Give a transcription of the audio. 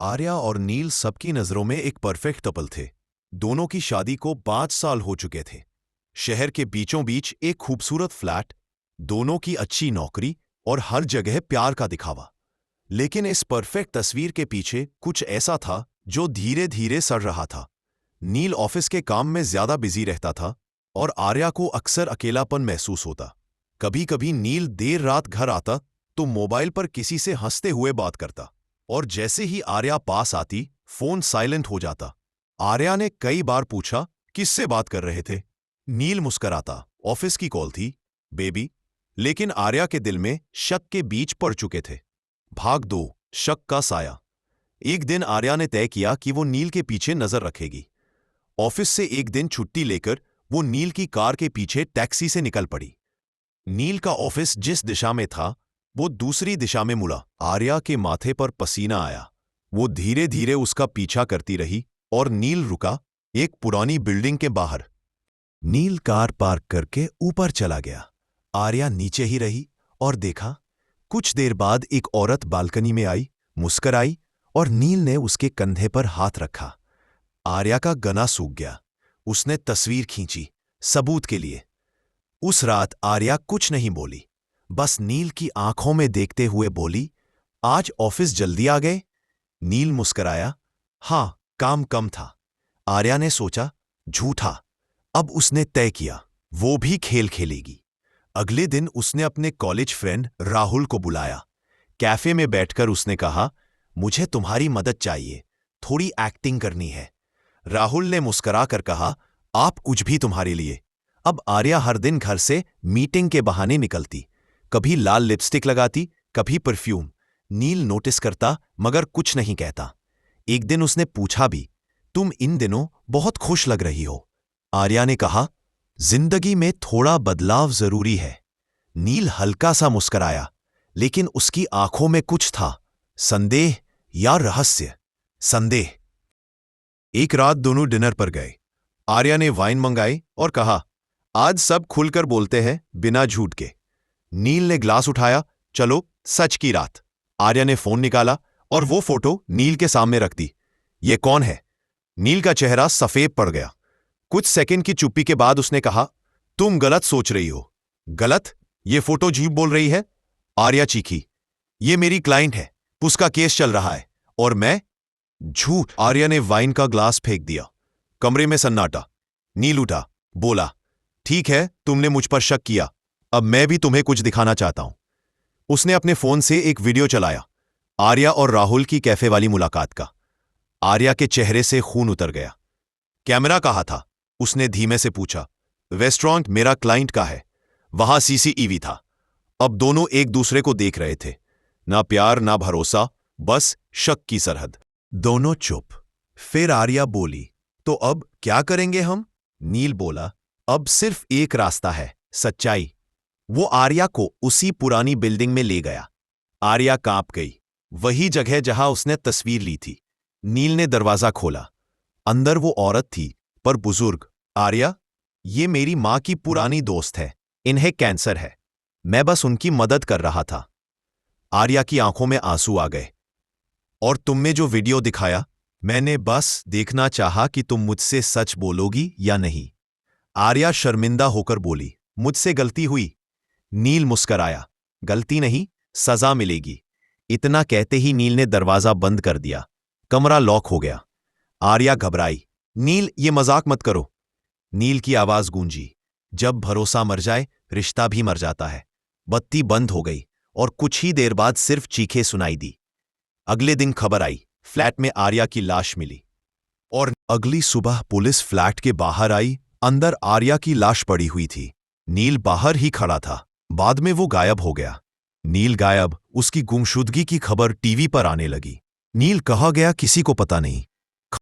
आर्या और नील सबकी नजरों में एक परफेक्ट कपल थे। दोनों की शादी को 5 साल हो चुके थे। शहर के बीचों बीच एक खूबसूरत फ्लैट, दोनों की अच्छी नौकरी और हर जगह प्यार का दिखावा। लेकिन इस परफेक्ट तस्वीर के पीछे कुछ ऐसा था जो धीरे धीरे सड़ रहा था। नील ऑफिस के काम में ज्यादा बिजी रहता था और आर्या को अक्सर अकेलापन महसूस होता। कभी कभी नील देर रात घर आता तो मोबाइल पर किसी से हंसते हुए बात करता, और जैसे ही आर्या पास आती फोन साइलेंट हो जाता। आर्या ने कई बार पूछा, किससे बात कर रहे थे? नील मुस्कराता, ऑफिस की कॉल थी बेबी। लेकिन आर्या के दिल में शक के बीज पड़ चुके थे। भाग 2, शक का साया। एक दिन आर्या ने तय किया कि वो नील के पीछे नजर रखेगी। ऑफिस से एक दिन छुट्टी लेकर वो नील की कार के पीछे टैक्सी से निकल पड़ी। नील का ऑफिस जिस दिशा में था वो दूसरी दिशा में मुड़ा। आर्या के माथे पर पसीना आया। वो धीरे धीरे उसका पीछा करती रही और नील रुका एक पुरानी बिल्डिंग के बाहर। नील कार पार्क करके ऊपर चला गया। आर्या नीचे ही रही और देखा। कुछ देर बाद एक औरत बालकनी में आई, मुस्कुराई और नील ने उसके कंधे पर हाथ रखा। आर्या का गला सूख गया। उसने तस्वीर खींची, सबूत के लिए। उस रात आर्या कुछ नहीं बोली, बस नील की आंखों में देखते हुए बोली, आज ऑफिस जल्दी आ गए? नील मुस्कुराया, हां, काम कम था। आर्या ने सोचा, झूठा। अब उसने तय किया, वो भी खेल खेलेगी। अगले दिन उसने अपने कॉलेज फ्रेंड राहुल को बुलाया। कैफे में बैठकर उसने कहा, मुझे तुम्हारी मदद चाहिए, थोड़ी एक्टिंग करनी है। राहुल ने मुस्कुराकर कहा, आप कुछ भी तुम्हारे लिए। अब आर्या हर दिन घर से मीटिंग के बहाने निकलती, कभी लाल लिपस्टिक लगाती, कभी परफ्यूम। नील नोटिस करता मगर कुछ नहीं कहता। एक दिन उसने पूछा भी, तुम इन दिनों बहुत खुश लग रही हो। आर्या ने कहा, जिंदगी में थोड़ा बदलाव जरूरी है। नील हल्का सा मुस्कुराया, लेकिन उसकी आंखों में कुछ था, संदेह या रहस्य। संदेह। एक रात दोनों डिनर पर गए। आर्या ने वाइन मंगाई और कहा, आज सब खुलकर बोलते हैं, बिना झूठ के। नील ने ग्लास उठाया, चलो सच की रात। आर्या ने फोन निकाला और वो फोटो नील के सामने रख दी। ये कौन है? नील का चेहरा सफेद पड़ गया। कुछ सेकंड की चुप्पी के बाद उसने कहा, तुम गलत सोच रही हो। गलत? ये फोटो झूठ बोल रही है। आर्या चीखी, ये मेरी क्लाइंट है, उसका केस चल रहा है और मैं? झूठ। आर्या ने वाइन का ग्लास फेंक दिया। कमरे में सन्नाटा। नील उठा, बोला, ठीक है, तुमने मुझ पर शक किया, अब मैं भी तुम्हें कुछ दिखाना चाहता हूं। उसने अपने फोन से एक वीडियो चलाया, आर्या और राहुल की कैफे वाली मुलाकात का। आर्या के चेहरे से खून उतर गया। कैमरा कहाँ था? उसने धीमे से पूछा। रेस्टोरेंट मेरा क्लाइंट का है, वहां सीसीटीवी था। अब दोनों एक दूसरे को देख रहे थे, ना प्यार ना भरोसा, बस शक की सरहद। दोनों चुप। फिर आर्या बोली, तो अब क्या करेंगे हम? नील बोला, अब सिर्फ एक रास्ता है, सच्चाई। वो आर्या को उसी पुरानी बिल्डिंग में ले गया। आर्या कांप गई, वही जगह जहां उसने तस्वीर ली थी। नील ने दरवाजा खोला। अंदर वो औरत थी, पर बुजुर्ग। आर्या, ये मेरी मां की पुरानी दोस्त है, इन्हें कैंसर है, मैं बस उनकी मदद कर रहा था। आर्या की आंखों में आंसू आ गए। और तुमने जो वीडियो दिखाया, मैंने बस देखना चाहा कि तुम मुझसे सच बोलोगी या नहीं। आर्या शर्मिंदा होकर बोली, मुझसे गलती हुई। नील मुस्कराया, गलती नहीं, सजा मिलेगी। इतना कहते ही नील ने दरवाजा बंद कर दिया। कमरा लॉक हो गया। आर्या घबराई, नील, ये मजाक मत करो। नील की आवाज गूंजी, जब भरोसा मर जाए, रिश्ता भी मर जाता है। बत्ती बंद हो गई और कुछ ही देर बाद सिर्फ चीखें सुनाई दी। अगले दिन खबर आई, फ्लैट में आर्या की लाश मिली। और अगली सुबह पुलिस फ्लैट के बाहर आई। अंदर आर्या की लाश पड़ी हुई थी। नील बाहर ही खड़ा था। बाद में वो गायब हो गया। नील गायब, उसकी गुमशुदगी की खबर टीवी पर आने लगी। नील कहाँ गया किसी को पता नहीं।